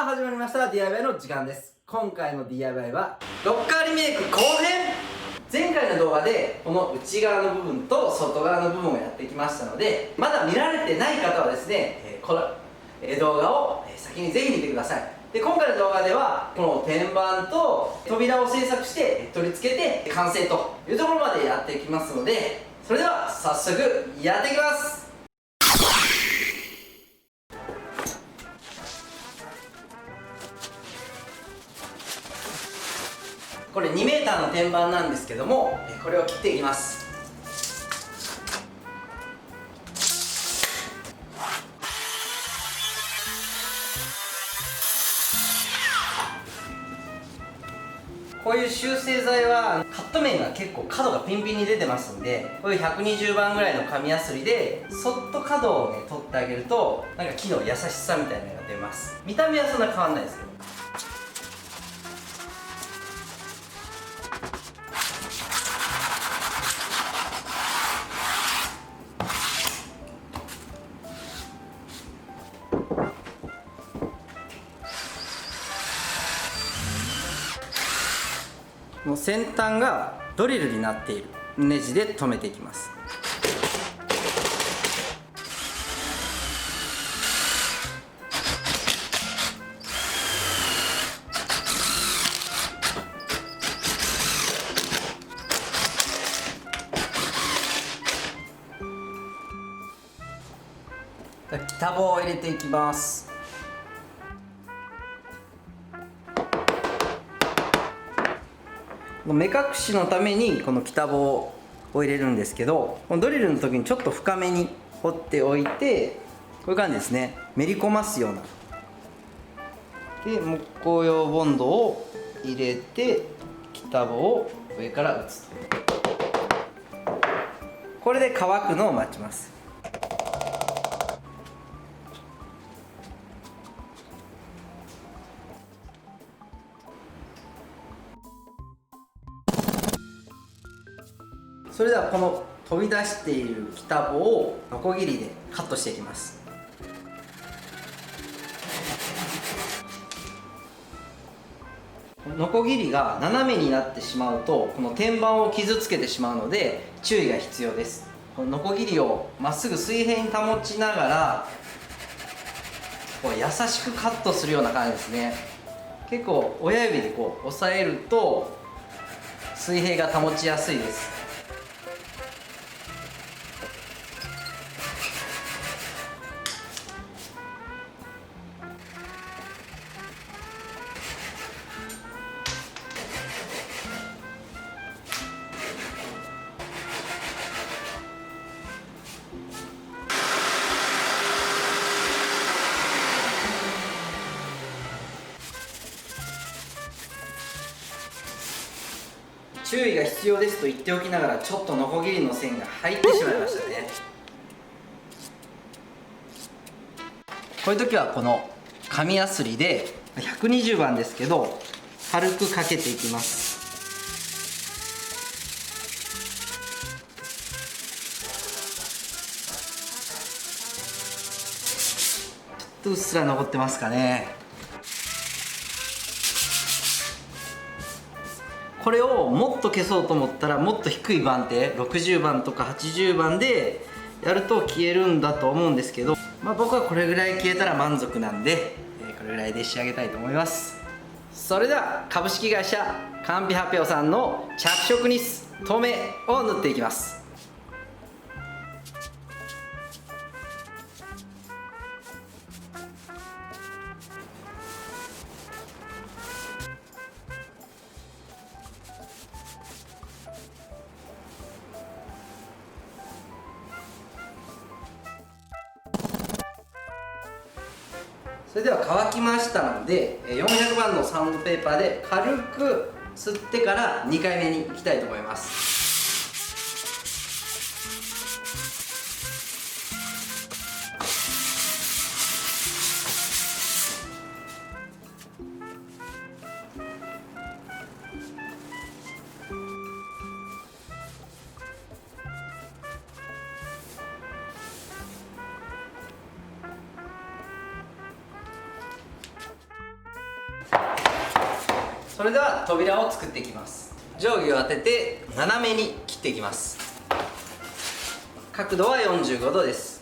始まりました DIY の時間です。今回の DIY はロッカーリメイク後編。前回の動画でこの内側の部分と外側の部分をやってきましたので、まだ見られてない方はですね、この動画を先にぜひ見てください。で、今回の動画ではこの天板と扉を製作して取り付けて完成というところまでやっていきますので、それでは早速やっていきます。これ 2m の天板なんですけども、これを切っていきます。こういう修正剤はカット面が結構角がピンピンに出てますんで、こういう120番ぐらいの紙やすりでそっと角をね取ってあげると、なんか木の優しさみたいなのが出ます。見た目はそんな変わんないですけど。もう先端がドリルになっているネジで留めていきます。北棒を入れていきます。目隠しのためにこの北棒を入れるんですけど、このドリルの時にちょっと深めに掘っておいて、こういう感じですね、めり込ますようなで木工用ボンドを入れて北棒を上から打つと。これで乾くのを待ちます。それではこの飛び出している北棒をノコギリでカットしていきます。ノコギリが斜めになってしまうとこの天板を傷つけてしまうので注意が必要です。このノコギリをまっすぐ水平に保ちながらこう優しくカットするような感じですね。結構親指でこう押さえると水平が保ちやすいです。注意が必要ですと言っておきながら、ちょっとノコギリの線が入ってしまいましたね。こういう時はこの紙やすりで120番ですけど軽くかけていきます。ちょっとうっすら残ってますかね。これをもっと消そうと思ったら、もっと低い番手60番とか80番でやると消えるんだと思うんですけど、僕はこれぐらい消えたら満足なんで、これぐらいで仕上げたいと思います。それでは株式会社カンピ発表さんの着色ニス透明を塗っていきます。それでは乾きましたので、400番のサウンドペーパーで軽く吸ってから2回目に行きたいと思います。それでは扉を作っていきます。定規を当てて斜めに切っていきます。角度は45度です。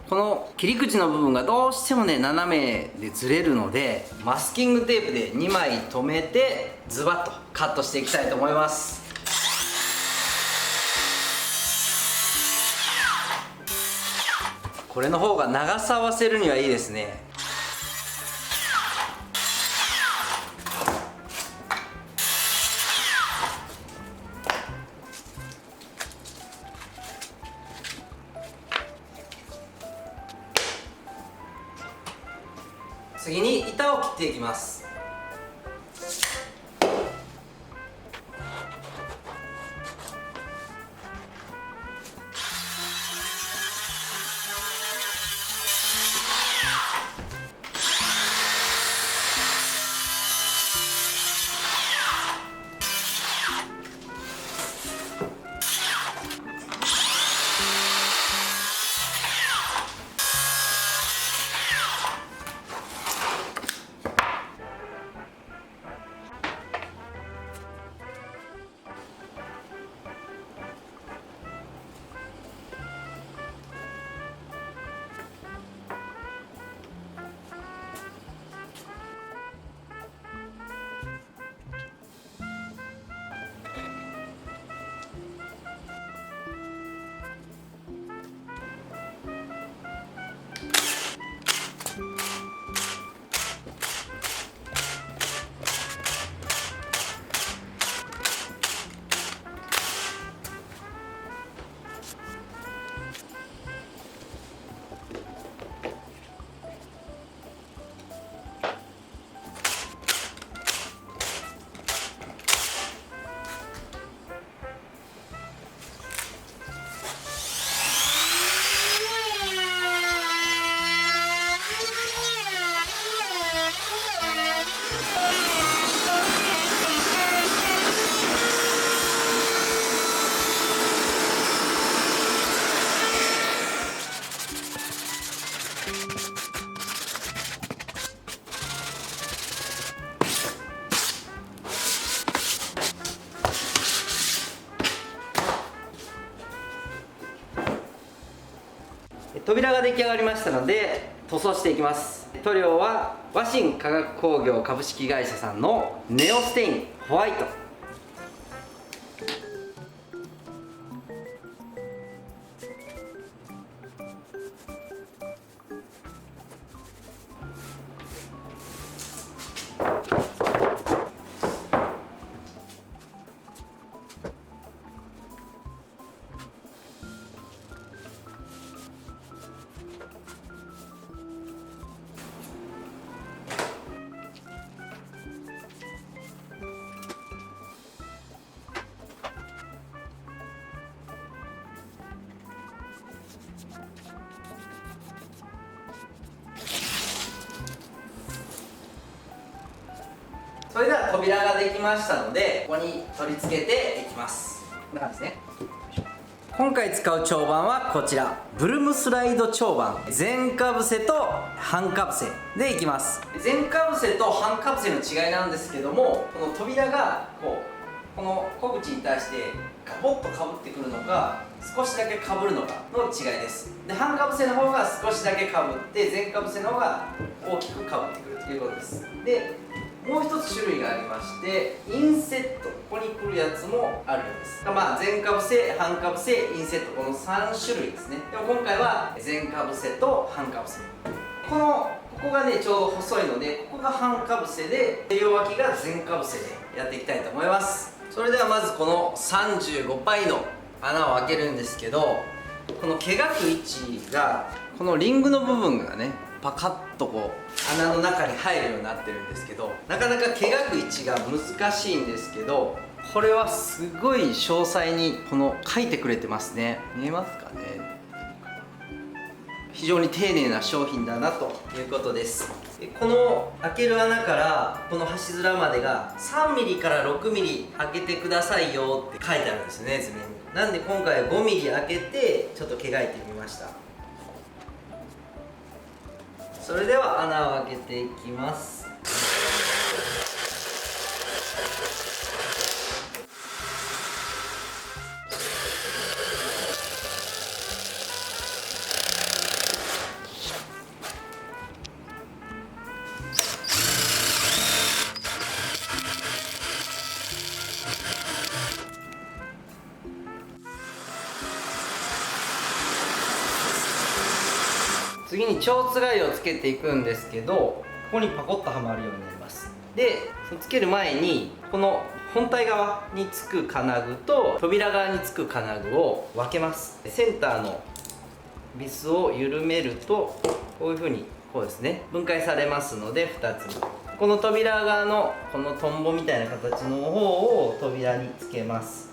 この切り口の部分がどうしてもね斜めでずれるので、マスキングテープで2枚留めてズバッとカットしていきたいと思います。これの方が長さ合わせるにはいいですね。次に板を切っていきます。扉が出来上がりましたので塗装していきます。塗料は和新化学工業株式会社さんのネオステインホワイト。それでは扉ができましたので、ここに取り付けていきます。こんな感じですね。今回使う長板はこちら、ブルームスライド長板、全かぶせと半かぶせでいきます。全かぶせと半かぶせの違いなんですけども、この扉がこの小口に対してガボッとかぶってくるのか少しだけかぶるのかの違いです。で、半かぶせの方が少しだけかぶって全かぶせの方が大きくかぶってくるということです。で、もう一つ種類がありまして、インセット、ここに来るやつもあるようです。まあ、全かぶせ、半かぶせ、インセット、この3種類ですね。でも今回は全かぶせと半かぶせ。ここがねちょうど細いので、ここが半かぶせで両脇が全かぶせでやっていきたいと思います。それではまずこの35パイの穴を開けるんですけど、この毛がく位置がこのリングの部分がねパカッと穴の中に入るようになってるんですけど、なかなか毛がく位置が難しいんですけど、これはすごい詳細に書いてくれてますね。見えますかね。非常に丁寧な商品だなということです。この開ける穴からこの端面までが 3mm から 6mm 開けてくださいよって書いてあるんですよね、図面に。なんで今回は 5mm 開けてちょっと毛がいてみました。それでは穴を開けていきます。次に蝶つがいをつけていくんですけど、ここにパコッとはまるようになります。でつける前にこの本体側につく金具と扉側につく金具を分けます。センターのビスを緩めるとこういう風にこうですね、分解されますので2つにこの扉側のこのトンボみたいな形の方を扉につけます。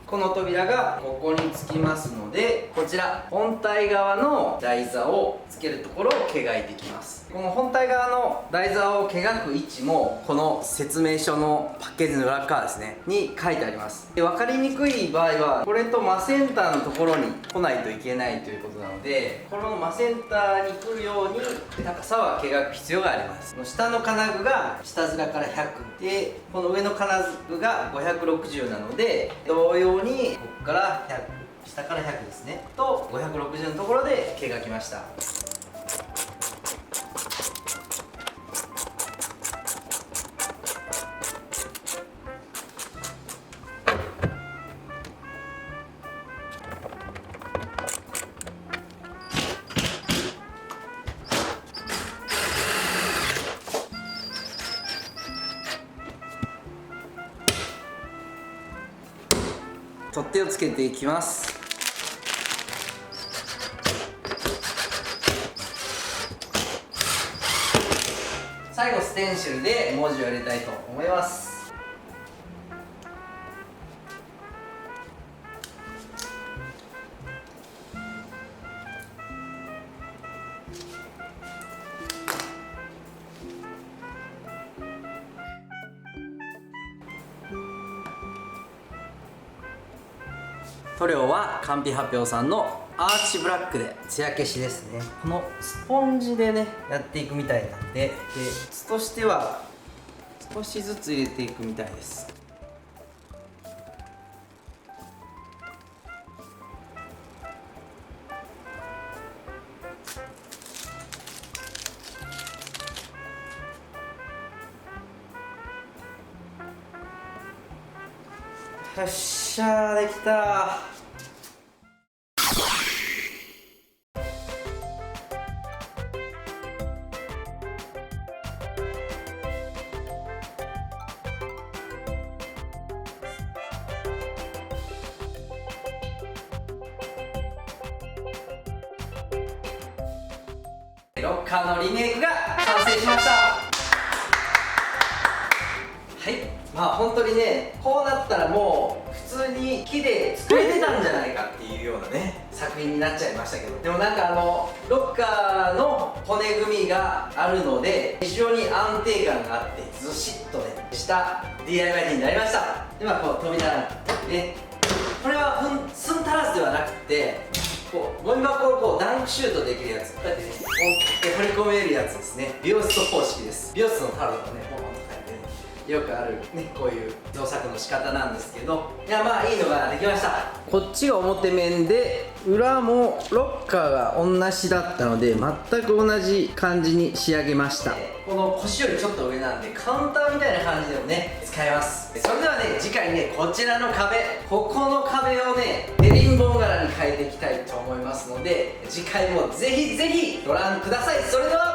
この扉がここにつきますので、こちら本体側の台座をつけるところを毛がいてきます。この本体側の台座を毛がく位置もこの説明書のパッケージの裏側ですねに書いてあります。で分かりにくい場合はこれと真センターのところに来ないといけないということなので、この真センターに来るように高さは毛がく必要があります。下の金具が下面から100で、この上の金具が560なので、同様にここから100、下から100ですねと560のところで毛がきました。取っ手をつけていきます。最後ステンシルで文字を入れたいと思います。塗料はカンピ発表さんのアーチブラックで艶消しですね。このスポンジでねやっていくみたいなんで、筒としては少しずつ入れていくみたいです。よっしゃー、できたー。ロッカーのリメイクが完成しました。はい、まあ本当にね、こうなったらもう普通に木で作れてたんじゃないかっていうようなね作品になっちゃいましたけど、でもなんかロッカーの骨組みがあるので非常に安定感があってずしっとねした DIY になりました。ではこう扉ね、これは寸足らずではなくて、こうゴミ箱をこうダンクシュートできるやつ、こうやってねポンって掘り込めるやつですね。美容室方式です。美容室のタオルとかねポンと書いてね、よくあるねこういう造作の仕方なんですけど、いやまあいいのができました。こっちが表面で裏もロッカーが同じだったので全く同じ感じに仕上げました。この腰よりちょっと上なんでカウンターみたいな感じでもね使えます。それではね次回ねこちらの壁、ここの壁をねヘリンボーン柄に変えていきたいと思いますので、次回もぜひぜひご覧ください。それでは